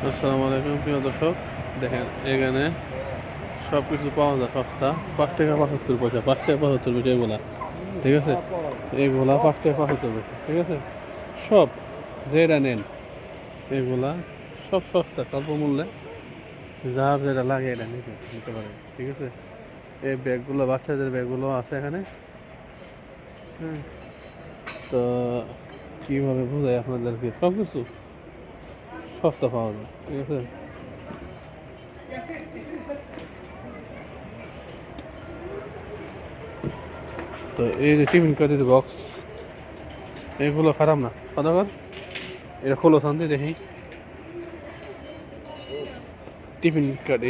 আসসালামু আলাইকুম প্রিয় দর্শক। দেখেন এখানে সব কিছু পাওয়া যায় সস্তা। 5 টাকা 75 পয়সা, 5 টাকা 75 পয়সা এগুলা, ঠিক আছে। এগুলা 5 টাকা 75 পয়সা, ঠিক আছে। সব যেটা নেন এগুলা সব সস্তা, স্বল্প মূল্যে। যার যেটা লাগে এটা নিতে পারেন, ঠিক আছে। এই ব্যাগগুলো, বাচ্চাদের ব্যাগগুলো আছে এখানে। হ্যাঁ, তো কীভাবে বোঝাই আপনাদেরকে, সব কিছু সস্তা পাওয়া যায়, ঠিক আছে। তো এই যে টিফিন ক্যারির বক্স, এগুলো খারাপ না কতবার। এটা খোলো শান্তি দেখি। টিফিন কার্ড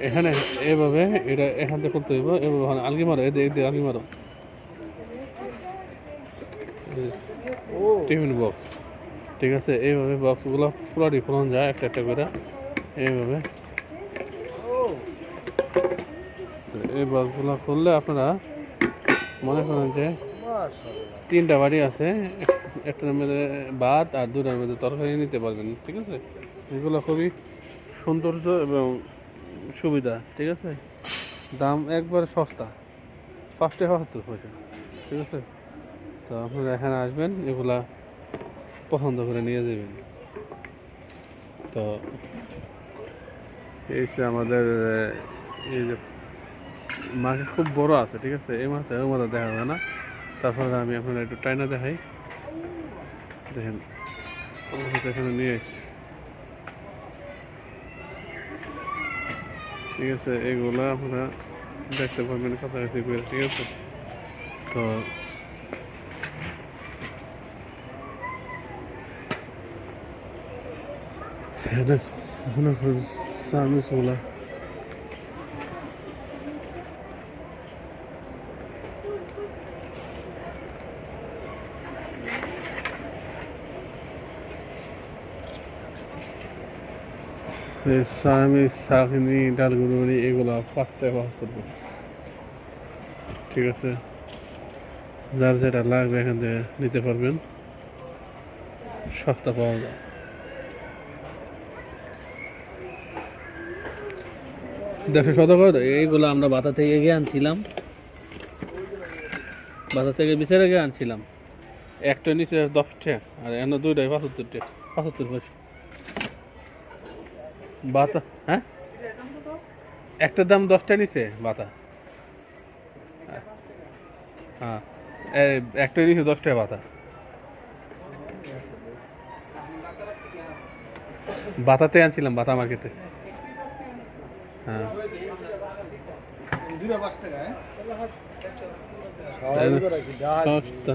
এখানে এভাবে, এটা এখান থেকে খুলতে হইব এভাবে। আলগি মারো, এদিকে আলগি মারো। টিফিন বক্স, ঠিক আছে। এইভাবে বক্সগুলো পুরোটি খোলানো যায় একটা একটা করে এইভাবে। তো এই বক্সগুলো খুললে আপনারা মনে করেন যে 3টা বাড়ি আছে, একটার মধ্যে ভাত আর 2টার মধ্যে তরকারি নিতে পারবেন, ঠিক আছে। এগুলো খুবই সৌন্দর্য এবং সুবিধা, ঠিক আছে। দাম একবারে সস্তা, 5 টাকা 75 পয়সা, ঠিক আছে। তো আপনারা এখানে আসবেন, এগুলা পছন্দ করে নিয়ে যাবেন। তো এই যে আমাদের এই যে মার্কেট খুব বড় আছে, ঠিক আছে। এই মাথায় ওই মাথা দেখা যায় না। তারপরে আমি আপনারা একটু টাইনা দেখাই। দেখেন এখানে নিয়ে এসছি, ঠিক আছে। এগুলা আপনারা দেখতে পারবেন কাছাকাছি করে, ঠিক আছে। তো এখানে মনে করেন সার্ভিসগুলা সামি শাকনি ডালগুড়ি এগুলা 5 টাকা 75 পয়সা, ঠিক আছে। যার যেটা লাগবে এখান থেকে নিতে পারবেন, সস্তা পাওয়া যায়। দেখো শতকর এইগুলো আমরা বাতা থেকে গিয়ে আনছিলাম, বাতা থেকে বিচারে গিয়ে আনছিলাম। একটা নিচে 10 টাকা আর এনে 2টায় 75 টাকা, 75 পয়সা বাতা। হ্যাঁ, একটার দাম 10 টাকা নিচে বাতা। হ্যাঁ, একটা নিচে 10 টাকা বাতা। বাতাতে আনছিলাম, বাতা মার্কেটে। হ্যাঁ, সস্তা।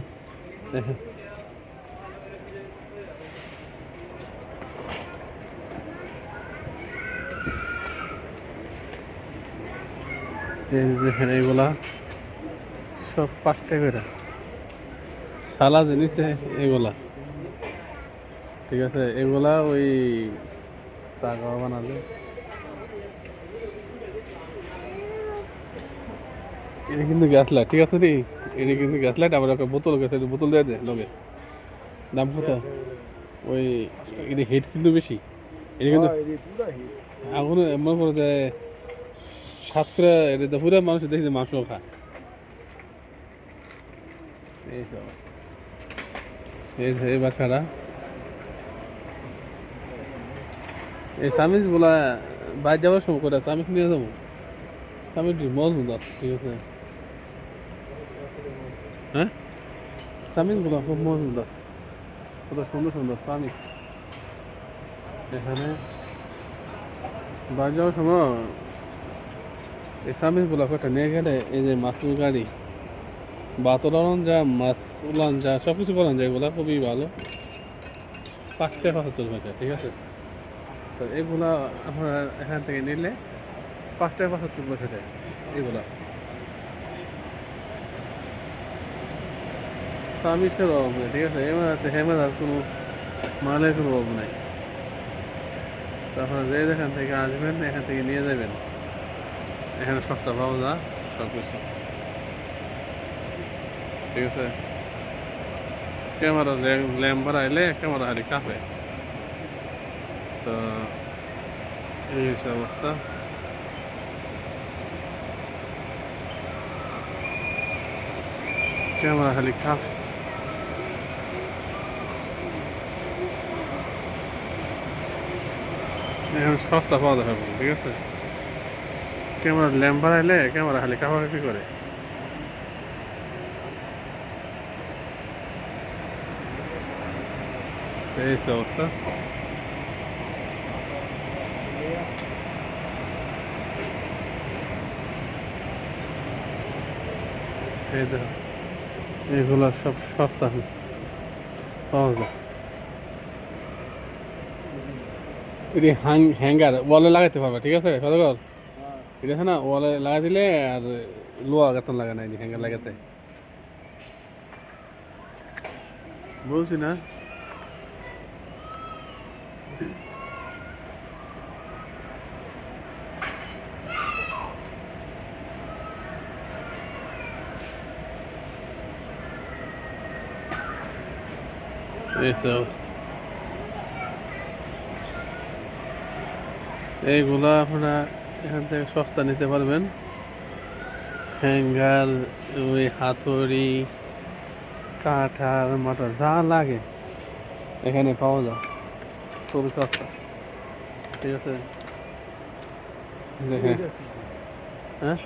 দেখেন এইগুলা সব 5 টাকা করে। সালা জিনিসে এগুলা, ঠিক আছে। এগুলা ওই চা খাওয়া বানালে এটা কিন্তু গ্যাস লাইট, ঠিক আছে রে। এটা কিন্তু গ্যাস লাইট, আবার একটা বোতল গেছে, বোতল দিয়ে দেয় লগে। দাম কত? ওই এটা হিট কিন্তু বেশি। এটা কিন্তু আগুন এমন করে যে সাত করে, এটা পুরো মানুষ দেখি মাংস খায়। এইসব এই বাচ্চারা এই সামিজ গুলা বাইরে যাওয়ার সময় করে সামিজ নিয়ে যাবো। সামিজ মজবুত আছে, ঠিক আছে। হ্যাঁ, সামিজ গুলা খুব মজবুত আছে, কত সুন্দর সুন্দর সামিজ। এখানে বাইরে যাওয়ার সময় এই সামিজ গুলা কটা নিয়ে গেলে, এই যে মাছুর গাড়ি ভাত উলান যা, মাছ উলান যা, সব কিছু করান যায়, এগুলা খুবই ভালো। 5 টাকা 75 পয়সা, ঠিক আছে। তো এগুলা আপনারা এখান থেকে নিলে 5 টাকা 75 পয়সা দেয় এগুলা। সার্ভিসের অভাব নেই, ঠিক আছে। হেমাদার কোনো মালের কোনো অভাব নাই। তো আপনারা যে এখান থেকে আসবেন, এখান থেকে নিয়ে যাবেন। এখানে সস্তা পাওয়া যায় সব কিছু, ঠিক আছে। ক্যামেরা ল্যাম্প বাড়াইলে ক্যামেরা হারি কাঁপে। তো এই হচ্ছে অবস্থা। ক্যামেরা খালি কাজ, এখন সস্তা পাওয়া যাবে, ঠিক আছে। ক্যামেরা ল্যাম্প বাড়াইলে ক্যামেরা খালি কাপাকাপি করে। তো এই হচ্ছে অবস্থা। এই দেখো এগুলো সব সস্তা পাওয়া যায়। এটি হ্যাঙ্গার ওয়ালে লাগাইতে পারবে, ঠিক আছে সদগর। এটা আছে না, ওয়ালে লাগাই দিলে আর লোয়া গাতন লাগা নাই হ্যাঙ্গার লাগাতে, বুঝছি না। এই তো অবস্থা। এইগুলা আপনারা এখান থেকে সস্তা নিতে পারবেন। হ্যাঙ্গার, ওই হাতুড়ি, কাঠার মাটার যা লাগে এখানে পাওয়া যায়, খুবই সস্তা, ঠিক আছে। দেখেন, হ্যাঁ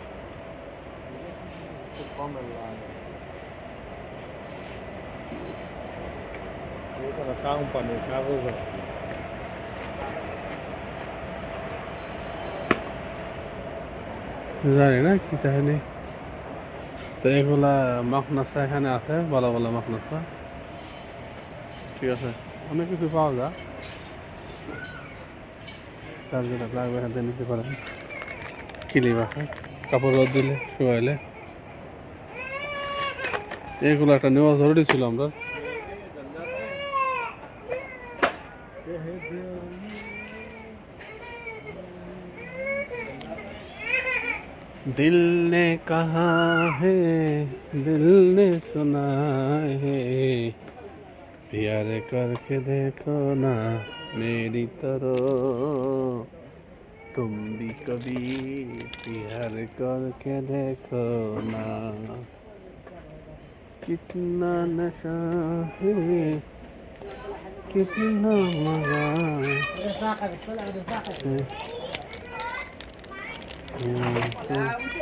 জানি না কি তাহলে। তো এগুলা মাখনাসা এখানে আছে, বলা বলা মাখনাসা, ঠিক আছে। অনেক কিছু পাওয়া যায়, তার যেটা লাগবে এখান থেকে নিতে পারেন। কিলিপ আছে, কাপড় রোদ দিলে শুকাইলে। এগুলো একটা নেওয়া জরুরি ছিল আমরা। दिल ने कहा है, दिल ने सुना है, प्यार करके देखो ना मेरी तरह, तुम भी कभी प्यार करके देखो ना, कितना नशा है, कितना मजा है।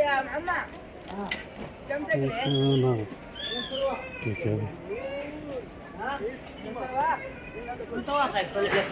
يا معمر كم تقلع؟ ठीक है। مستواك طلع لك